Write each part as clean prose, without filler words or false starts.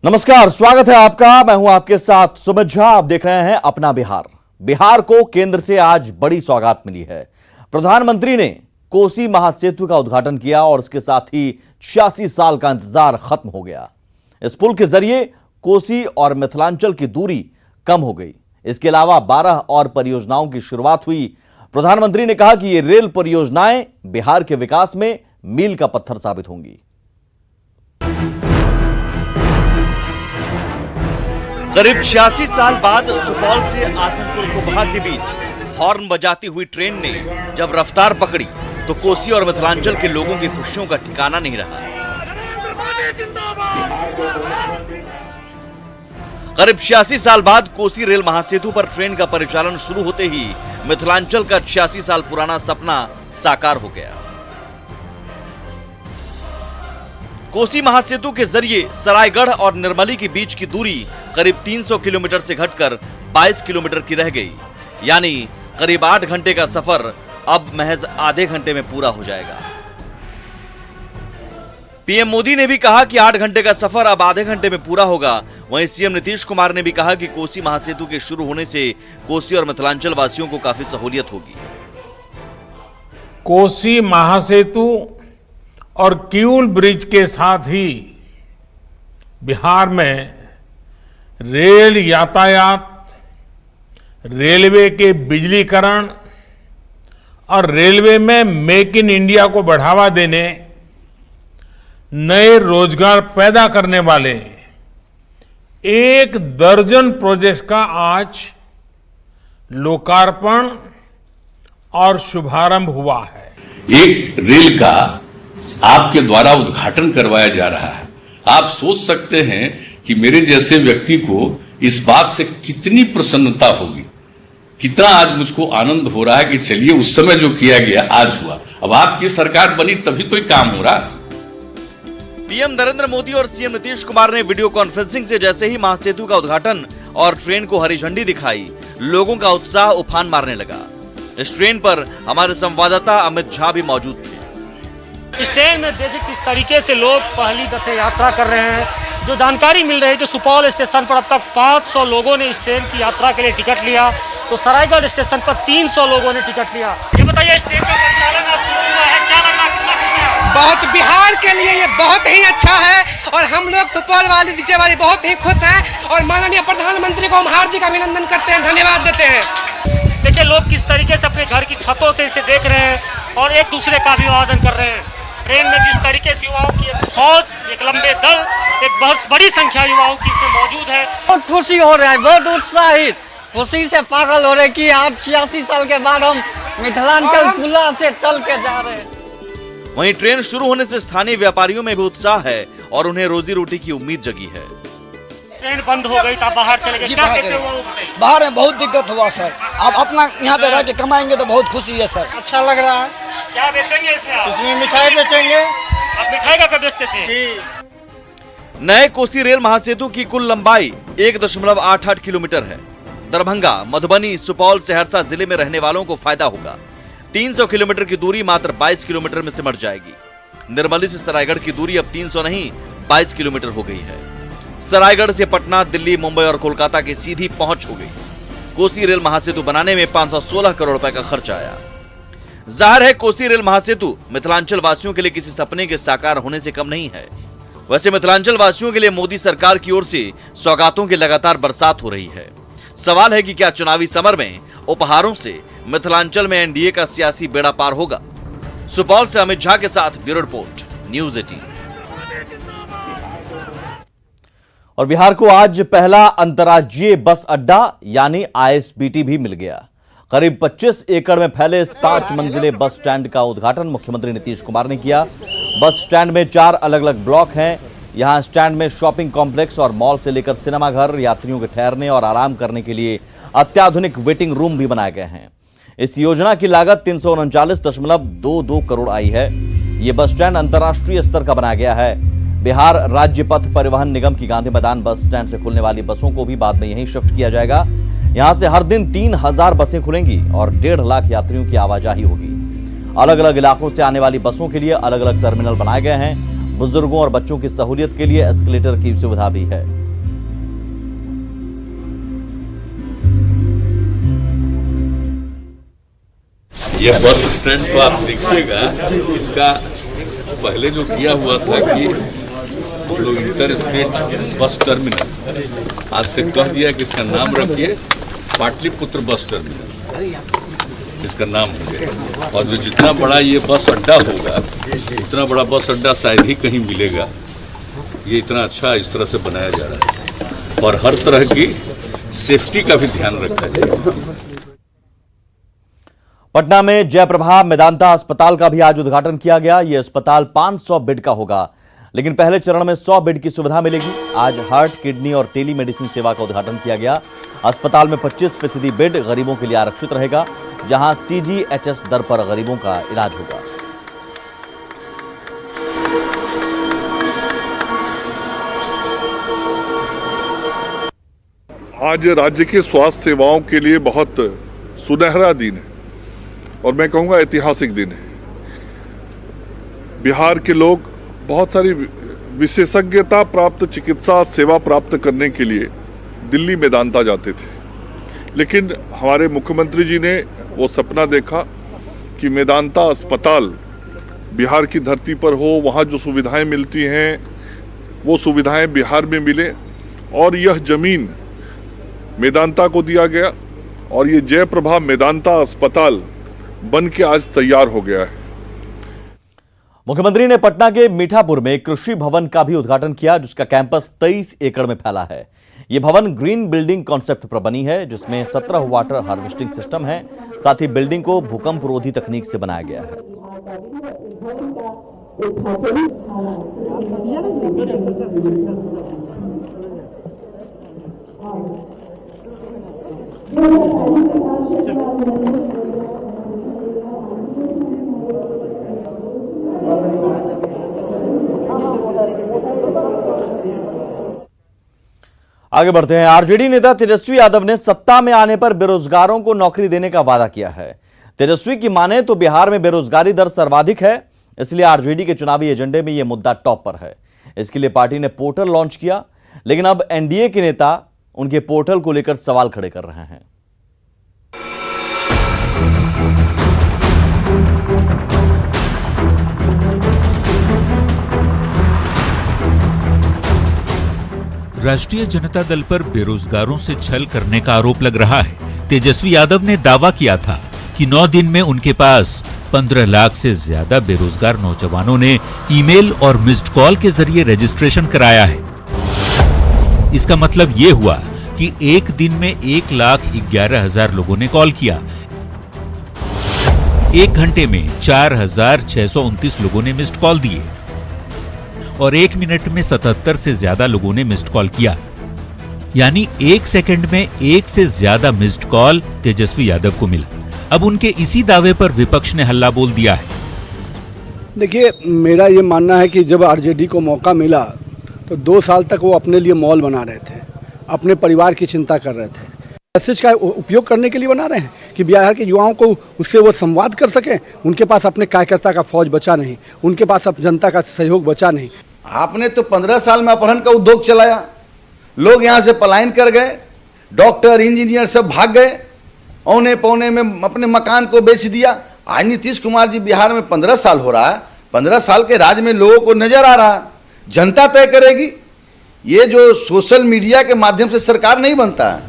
नमस्कार, स्वागत है आपका। मैं हूं आपके साथ सुमित झा। आप देख रहे हैं अपना बिहार। बिहार को केंद्र से आज बड़ी सौगात मिली है। प्रधानमंत्री ने कोसी महासेतु का उद्घाटन किया और इसके साथ ही 86 साल का इंतजार खत्म हो गया। इस पुल के जरिए कोसी और मिथिलांचल की दूरी कम हो गई। इसके अलावा 12 और परियोजनाओं की शुरुआत हुई। प्रधानमंत्री ने कहा कि ये रेल परियोजनाएं बिहार के विकास में मील का पत्थर साबित होंगी। करीब 86 साल बाद सुपौल से आसनपुर कुबहा के बीच हॉर्न बजाती हुई ट्रेन ने जब रफ्तार पकड़ी तो कोसी और मिथिलांचल के लोगों की खुशियों का ठिकाना नहीं रहा। करीब 86 साल बाद कोसी रेल महासेतु पर ट्रेन का परिचालन शुरू होते ही मिथिलांचल का 86 साल पुराना सपना साकार हो गया। कोसी महासेतु के जरिए सरायगढ़ और निर्मली के बीच की दूरी करीब 300 किलोमीटर से घटकर 22 किलोमीटर की रह गई। यानी करीब 8 घंटे का सफर अब महज आधे घंटे में पूरा हो जाएगा। पीएम मोदी ने भी कहा कि 8 घंटे का सफर अब आधे घंटे में पूरा होगा। वहीं सीएम नीतीश कुमार ने भी कहा कि कोसी महासेतु के शुरू होने से कोसी और मिथिलांचल वासियों को काफी सहूलियत होगी। कोसी महासेतु और किऊल ब्रिज के साथ ही बिहार में रेल यातायात, रेलवे के बिजलीकरण और रेलवे में मेक इन इंडिया को बढ़ावा देने, नए रोजगार पैदा करने वाले 1 दर्जन प्रोजेक्ट्स का आज लोकार्पण और शुभारंभ हुआ है। एक रेल का आपके द्वारा उद्घाटन करवाया जा रहा है। आप सोच सकते हैं कि मेरे जैसे व्यक्ति को इस बात से कितनी प्रसन्नता होगी, कितना आज मुझको आनंद हो रहा है कि चलिए उस समय जो किया गया आज हुआ। अब आपकी सरकार बनी तभी तो ये काम हो रहा है। पीएम नरेंद्र मोदी और सीएम नीतीश कुमार ने वीडियो कॉन्फ्रेंसिंग से जैसे ही महासेतु का उद्घाटन और ट्रेन को हरी झंडी दिखाई, लोगों का उत्साह उफान मारने लगा। इस ट्रेन पर हमारे संवाददाता अमित झा भी मौजूद थे। इस ट्रेन में देखिए किस तरीके से लोग पहली दफे यात्रा कर रहे हैं। जो जानकारी मिल रही है कि सुपौल स्टेशन पर अब तक 500 लोगों ने इस ट्रेन की यात्रा के लिए टिकट लिया, तो सरायगढ़ स्टेशन पर 300 लोगों ने टिकट लिया। ये बताइए, इस ट्रेन का परिचालन आज शुरू हुआ है, क्या लग रहा है, कितना खुशी है? बहुत, बिहार के लिए ये बहुत ही अच्छा है और हम लोग सुपौल वाले नीचे वाले बहुत ही खुश हैं और माननीय प्रधानमंत्री को हम हार्दिक अभिनंदन करते हैं, धन्यवाद देते हैं। देखिए लोग किस तरीके से अपने घर की छतों से इसे देख रहे हैं और एक दूसरे का अभिवादन कर रहे हैं। ट्रेन में जिस तरीके से युवाओं की एक फौज, एक लंबे दल, एक बहुत बड़ी संख्या युवाओं की इसमें मौजूद है। बहुत खुशी हो रहा है, बहुत उत्साहित, खुशी से पागल हो रहे कि आज 86 साल के बाद हम मिथिलांचल पुला से चल के जा रहे हैं। वहीं ट्रेन शुरू होने से स्थानीय व्यापारियों में भी उत्साह है और उन्हें रोजी रोटी की उम्मीद जगी है। ट्रेन बंद हो गई था, बाहर चले गए, क्या कैसे हुआ? बाहर में बहुत दिक्कत हुआ सर। अब अपना यहाँ पे रह के कमाएंगे तो बहुत खुशी है सर। अच्छा लग रहा है। क्या बेचेंगे इसमें आप? इसमें मिठाई बेचेंगे। आप मिठाई का क्या बेचते थे? जी। नए कोसी रेल महासेतु की कुल लंबाई 1.88 किलोमीटर है। दरभंगा, मधुबनी, सुपौल, सहरसा जिले में रहने वालों को फायदा होगा। 300 किलोमीटर की दूरी मात्र 22 किलोमीटर में सिमट जाएगी। निर्मली से सरायगढ़ की दूरी अब 300 नहीं 22 किलोमीटर हो गई है। सरायगढ़ से पटना, दिल्ली, मुंबई और कोलकाता की सीधी पहुंच हो गई। कोसी रेल महासेतु बनाने में 516 करोड़ रुपए का खर्च आया। जाहिर है कोसी रेल महासेतु मिथिलांचल वासियों के लिए किसी सपने के साकार होने से कम नहीं है। वैसे मिथिलांचल वासियों के लिए मोदी सरकार की ओर से सौगातों की लगातार बरसात हो रही है। सवाल है कि क्या चुनावी समर में उपहारों से मिथिलांचल में एनडीए का सियासी बेड़ा पार होगा। सुपौल से अमित झा के साथ ब्यूरो रिपोर्ट, न्यूज़ 18। और बिहार को आज पहला अंतर्राज्यीय बस अड्डा यानी आईएसबीटी भी मिल गया। करीब 25 एकड़ में फैले इस 5 मंजिले बस स्टैंड का उद्घाटन मुख्यमंत्री नीतीश कुमार ने किया। बस स्टैंड में 4 अलग अलग ब्लॉक हैं। यहां स्टैंड में शॉपिंग कॉम्प्लेक्स और मॉल से लेकर सिनेमा घर, यात्रियों के ठहरने और आराम करने के लिए अत्याधुनिक वेटिंग रूम भी बनाए गए हैं। इस योजना की लागत 339.22 करोड़ आई है। ये बस स्टैंड अंतर्राष्ट्रीय स्तर का बनाया गया है। बिहार राज्य पथ परिवहन निगम की गांधी मैदान बस स्टैंड से खुलने वाली बसों को भी बाद में यहीं शिफ्ट किया जाएगा। यहां से हर दिन 3000 बसें खुलेंगी और 1.5 लाख यात्रियों की आवाजाही होगी। अलग अलग इलाकों से आने वाली बसों के लिए अलग अलग टर्मिनल बनाए गए हैं। बुजुर्गों और बच्चों की सहूलियत के लिए एस्केलेटर की सुविधा भी है। यह बस स्टैंड तो आप देखिएगा, इसका पहले जो किया हुआ था कि लोग इंटर स्टेट बस टर्मिनल, आज से कह दिया कि इसका नाम रखिए पाटलिपुत्र बस टर्मिनल, इसका नाम हो गया। और जो जितना बड़ा ये बस अड्डा होगा, इतना बड़ा बस अड्डा शायद ही कहीं मिलेगा। ये इतना अच्छा इस तरह से बनाया जा रहा है और हर तरह की सेफ्टी का भी ध्यान रखा जाएगा। पटना में जयप्रभा मेदांता अस्पताल का भी आज उद्घाटन किया गया। यह अस्पताल 500 बेड का होगा, लेकिन पहले चरण में 100 बेड की सुविधा मिलेगी। आज हार्ट, किडनी और टेली मेडिसिन सेवा का उद्घाटन किया गया। अस्पताल में 25% बेड गरीबों के लिए आरक्षित रहेगा, जहां CGHS दर पर गरीबों का इलाज होगा। आज राज्य की स्वास्थ्य सेवाओं के लिए बहुत सुनहरा दिन है और मैं कहूँगा ऐतिहासिक दिन है। बिहार के लोग बहुत सारी विशेषज्ञता प्राप्त चिकित्सा सेवा प्राप्त करने के लिए दिल्ली मेदांता जाते थे, लेकिन हमारे मुख्यमंत्री जी ने वो सपना देखा कि मेदांता अस्पताल बिहार की धरती पर हो, वहाँ जो सुविधाएं मिलती हैं वो सुविधाएं बिहार में मिले, और यह जमीन मेदांता को दिया गया और ये जयप्रभा मेदांता अस्पताल बन के आज तैयार हो गया है। मुख्यमंत्री ने पटना के मीठापुर में कृषि भवन का भी उद्घाटन किया, जिसका कैंपस 23 एकड़ में फैला है। यह भवन ग्रीन बिल्डिंग कॉन्सेप्ट पर बनी है, जिसमें 17 वाटर हार्वेस्टिंग सिस्टम है। साथ ही बिल्डिंग को भूकंप रोधी तकनीक से बनाया गया है। आगे बढ़ते हैं। आरजेडी नेता तेजस्वी यादव ने सत्ता में आने पर बेरोजगारों को नौकरी देने का वादा किया है। तेजस्वी की माने तो बिहार में बेरोजगारी दर सर्वाधिक है, इसलिए आरजेडी के चुनावी एजेंडे में यह मुद्दा टॉप पर है। इसके लिए पार्टी ने पोर्टल लॉन्च किया, लेकिन अब एनडीए के नेता उनके पोर्टल को लेकर सवाल खड़े कर रहे हैं। राष्ट्रीय जनता दल पर बेरोजगारों से छल करने का आरोप लग रहा है। तेजस्वी यादव ने दावा किया था कि 9 दिन में उनके पास 15 लाख से ज्यादा बेरोजगार नौजवानों ने ईमेल और मिस्ड कॉल के जरिए रजिस्ट्रेशन कराया है। इसका मतलब यह हुआ कि एक दिन में 1,11,000 लोगों ने कॉल किया। 1 घंटे में 4,629 लोगों ने मिस्ड कॉल दिए और 1 मिनट में 77 से ज्यादा लोगों ने मिस्ड कॉल किया। यानी 1 सेकंड में 1 से ज्यादा मिस्ड कॉल तेजस्वी यादव को मिला। अब उनके इसी दावे पर विपक्ष ने हल्ला बोल दिया है। देखिए, मेरा ये मानना है कि जब आरजेडी को मौका मिला तो 2 साल तक वो अपने लिए मॉल बना रहे थे, अपने परिवार की चिंता कर रहे थे। मैसेज का उपयोग करने के लिए बना रहे हैं कि बिहार के युवाओं को उससे वो संवाद कर सकें। उनके पास अपने कार्यकर्ता का फौज बचा नहीं, उनके पास अब जनता का सहयोग बचा नहीं। आपने तो 15 साल में अपहरण का उद्योग चलाया, लोग यहाँ से पलायन कर गए, डॉक्टर इंजीनियर सब भाग गए, औने पौने में अपने मकान को बेच दिया। आज नीतीश कुमार जी बिहार में 15 साल हो रहा है, 15 साल के राज में लोगों को नजर आ रहा है, जनता तय करेगी। ये जो सोशल मीडिया के माध्यम से सरकार नहीं बनता है।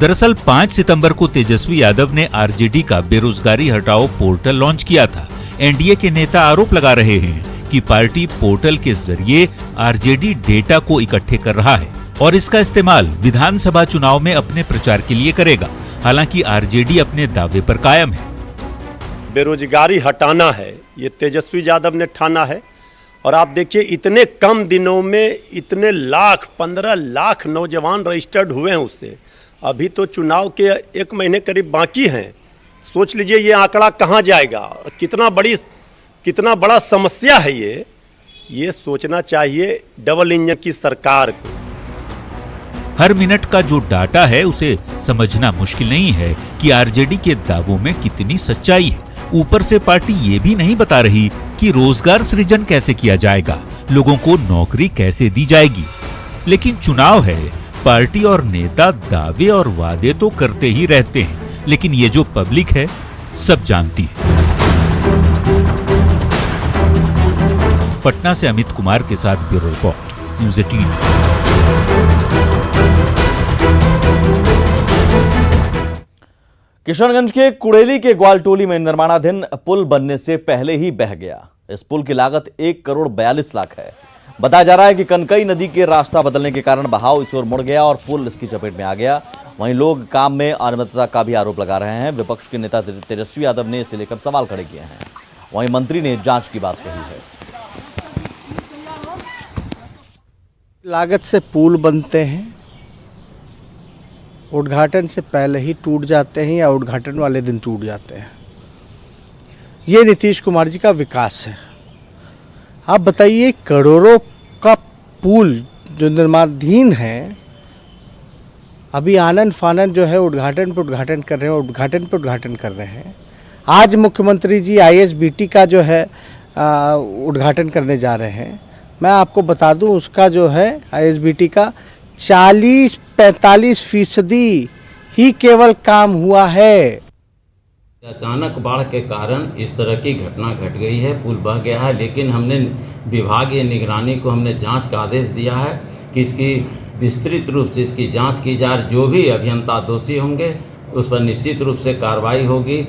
दरअसल 5 सितंबर को तेजस्वी यादव ने आरजेडी का बेरोजगारी हटाओ पोर्टल लॉन्च किया था। एनडीए के नेता आरोप लगा रहे हैं कि पार्टी पोर्टल के जरिए आरजेडी डेटा को इकट्ठे कर रहा है और इसका इस्तेमाल विधानसभा चुनाव में अपने प्रचार के लिए करेगा। हालांकि आरजेडी अपने दावे पर कायम है। बेरोजगारी हटाना है, ये तेजस्वी यादव ने ठाना है। और आप देखिए, इतने कम दिनों में इतने 15 लाख नौजवान रजिस्टर्ड हुए हैं उससे। अभी तो चुनाव के 1 महीने करीब बाकी हैं। सोच लीजिए ये आंकड़ा कहाँ जाएगा, कितना बड़ा समस्या है ये सोचना चाहिए डबल इंजन की सरकार को। हर मिनट का जो डाटा है उसे समझना मुश्किल नहीं है कि आरजेडी के दावों में कितनी सच्चाई है। ऊपर से पार्टी ये भी नहीं बता रही कि रोजगार सृजन कैसे किया जाएगा, लोगों को नौकरी कैसे दी जाएगी। लेकिन चुनाव है, पार्टी और नेता दावे और वादे तो करते ही रहते हैं, लेकिन ये जो पब्लिक है सब जानती है। पटना से अमित कुमार के साथ ब्यूरो रिपोर्ट, न्यूज़ 18। किशनगंज के कुड़ेली के ग्वालटोली में निर्माणाधीन पुल बनने से पहले ही बह गया। इस पुल की लागत 1,42,00,000 है। बताया जा रहा है कि कनकई नदी के रास्ता बदलने के कारण बहाव इस ओर मुड़ गया और पुल इसकी चपेट में आ गया। वहीं लोग काम में अनियमितता का भी आरोप लगा रहे हैं। विपक्ष के नेता तेजस्वी यादव ने इसे लेकर सवाल खड़े किए हैं। वहीं मंत्री ने जांच की बात कही है। लागत से पुल बनते हैं, उद्घाटन से पहले ही टूट जाते हैं या उद्घाटन वाले दिन टूट जाते हैं। ये नीतीश कुमार जी का विकास है। आप बताइए, करोड़ों का पुल जो निर्माणाधीन है, अभी आनंद फानंद जो है उद्घाटन पर उद्घाटन कर रहे हैं, उद्घाटन पर उद्घाटन कर रहे हैं। आज मुख्यमंत्री जी ISBT का जो है उद्घाटन करने जा रहे हैं। मैं आपको बता दूं, उसका जो है ISBT का 40-45% ही केवल काम हुआ है। अचानक बाढ़ के कारण इस तरह की घटना घट गई है, पुल बह गया है। लेकिन हमने विभागीय निगरानी को हमने जांच का आदेश दिया है कि इसकी विस्तृत रूप से इसकी जांच की जाए। जो भी अभियंता दोषी होंगे उस पर निश्चित रूप से कार्रवाई होगी।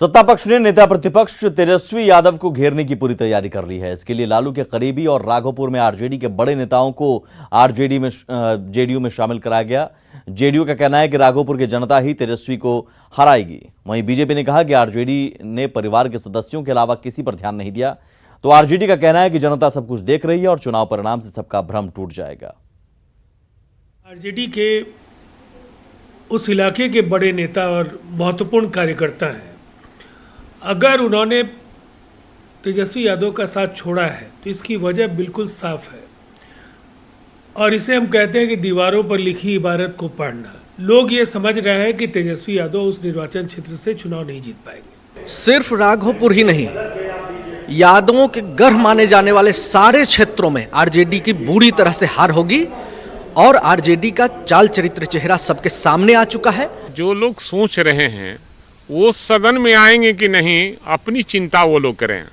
सत्ता पक्ष ने नेता प्रतिपक्ष तेजस्वी यादव को घेरने की पूरी तैयारी कर ली है। इसके लिए लालू के करीबी और राघोपुर में आरजेडी के बड़े नेताओं को जेडीयू में शामिल कराया गया। जेडीयू का कहना है कि राघोपुर की जनता ही तेजस्वी को हराएगी। वहीं बीजेपी ने कहा कि आरजेडी ने परिवार के सदस्यों के अलावा किसी पर ध्यान नहीं दिया। तो आरजेडी का कहना है कि जनता सब कुछ देख रही है और चुनाव परिणाम से सबका भ्रम टूट जाएगा। आरजेडी के उस इलाके के बड़े नेता और महत्वपूर्ण कार्यकर्ता हैं, अगर उन्होंने तेजस्वी यादव का साथ छोड़ा है तो इसकी वजह बिल्कुल साफ है और इसे हम कहते हैं कि दीवारों पर लिखी इबारत को पढ़ना। लोग ये समझ रहे हैं कि तेजस्वी यादव उस निर्वाचन क्षेत्र से चुनाव नहीं जीत पाएंगे। सिर्फ राघोपुर ही नहीं, यादवों के गढ़ माने जाने वाले सारे क्षेत्रों में आरजेडी की बुरी तरह से हार होगी और आरजेडी का चाल चरित्र चेहरा सबके सामने आ चुका है। जो लोग सोच रहे हैं वो सदन में आएंगे कि नहीं, अपनी चिंता वो लोग करें।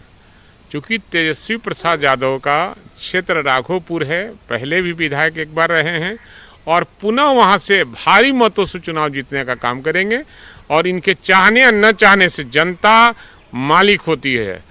क्योंकि तेजस्वी प्रसाद यादव का क्षेत्र राघोपुर है, पहले भी विधायक एक बार रहे हैं और पुनः वहां से भारी मतों से चुनाव जीतने का काम करेंगे और इनके चाहने या न चाहने से जनता मालिक होती है।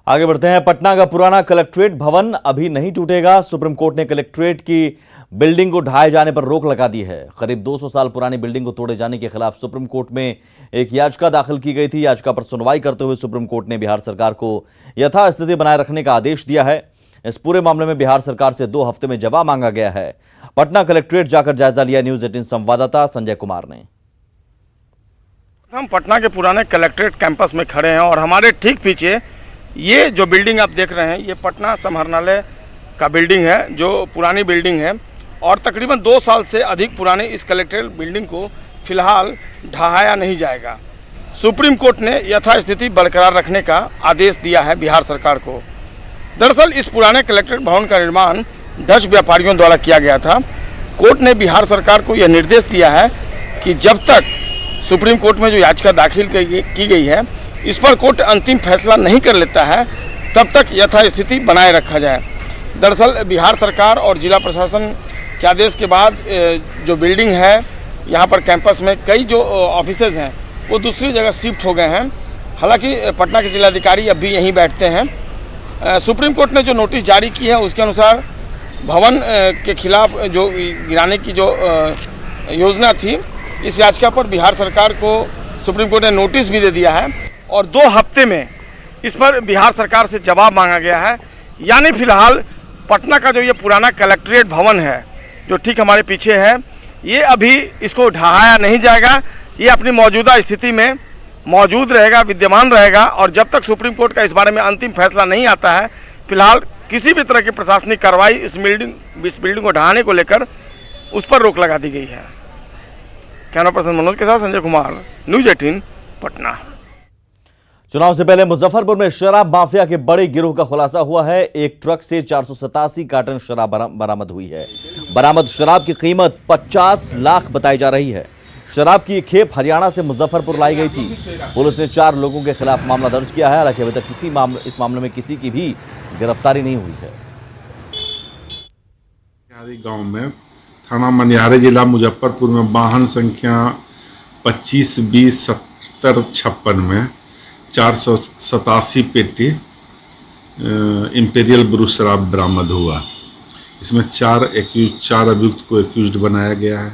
आगे बढ़ते हैं। पटना का पुराना कलेक्ट्रेट भवन अभी नहीं टूटेगा। सुप्रीम कोर्ट ने कलेक्ट्रेट की बिल्डिंग को ढाए जाने पर रोक लगा दी है। करीब 200 साल पुरानी बिल्डिंग को तोड़े जाने के खिलाफ सुप्रीम कोर्ट में एक याचिका दाखिल की गई थी। याचिका पर सुनवाई करते हुए सुप्रीम कोर्ट ने बिहार सरकार को यथास्थिति बनाए रखने का आदेश दिया है। इस पूरे मामले में बिहार सरकार से 2 हफ्ते में जवाब मांगा गया है। पटना कलेक्ट्रेट जाकर जायजा लिया न्यूज़ 18 संवाददाता संजय कुमार ने। हम पटना के पुराने कलेक्ट्रेट कैंपस में खड़े हैं और हमारे ठीक पीछे ये जो बिल्डिंग आप देख रहे हैं, ये पटना समाहरणालय का बिल्डिंग है, जो पुरानी बिल्डिंग है और तकरीबन 2 साल से अधिक पुराने इस कलेक्ट्रेट बिल्डिंग को फिलहाल ढहाया नहीं जाएगा। सुप्रीम कोर्ट ने यथास्थिति बरकरार रखने का आदेश दिया है बिहार सरकार को। दरअसल इस पुराने कलेक्ट्रेट भवन का निर्माण 10 व्यापारियों द्वारा किया गया था। कोर्ट ने बिहार सरकार को यह निर्देश दिया है कि जब तक सुप्रीम कोर्ट में जो याचिका दाखिल की गई है इस पर कोर्ट अंतिम फैसला नहीं कर लेता है, तब तक यथास्थिति बनाए रखा जाए। दरअसल बिहार सरकार और जिला प्रशासन के आदेश के बाद जो बिल्डिंग है, यहाँ पर कैंपस में कई जो ऑफिसेज हैं वो दूसरी जगह शिफ्ट हो गए हैं। हालांकि पटना के जिलाधिकारी अब भी यहीं बैठते हैं। सुप्रीम कोर्ट ने जो नोटिस जारी की है उसके अनुसार भवन के खिलाफ जो गिराने की जो योजना थी, इस याचिका पर बिहार सरकार को सुप्रीम कोर्ट ने नोटिस भी दे दिया है और 2 हफ्ते में इस पर बिहार सरकार से जवाब मांगा गया है। यानी फिलहाल पटना का जो ये पुराना कलेक्ट्रेट भवन है जो ठीक हमारे पीछे है, ये अभी इसको ढहाया नहीं जाएगा। ये अपनी मौजूदा स्थिति में मौजूद रहेगा, विद्यमान रहेगा और जब तक सुप्रीम कोर्ट का इस बारे में अंतिम फैसला नहीं आता है, फिलहाल किसी भी तरह की प्रशासनिक कार्रवाई इस बिल्डिंग को ढहाने को लेकर उस पर रोक लगा दी गई है। कैमरा पर्सन मनोज के साथ संजय कुमार, न्यूज़ 18 पटना। चुनाव से पहले मुजफ्फरपुर में शराब माफिया के बड़े गिरोह का खुलासा हुआ है। एक ट्रक से 487 कार्टन शराब बरामद हुई है। बरामद शराब की कीमत 50 लाख बताई जा रही है। शराब की खेप हरियाणा से मुजफ्फरपुर लाई गई थी। पुलिस ने 4 लोगों के खिलाफ मामला दर्ज किया है। हालांकि अभी तक इस मामले में किसी की भी गिरफ्तारी नहीं हुई है। गांव में थाना मनिहारी जिला मुजफ्फरपुर में वाहन संख्या 25-20-70-56 में 487 पेटी इंपीरियल ब्रू शराब बरामद हुआ। इसमें 4 अभियुक्त को एक्यूज्ड बनाया गया है।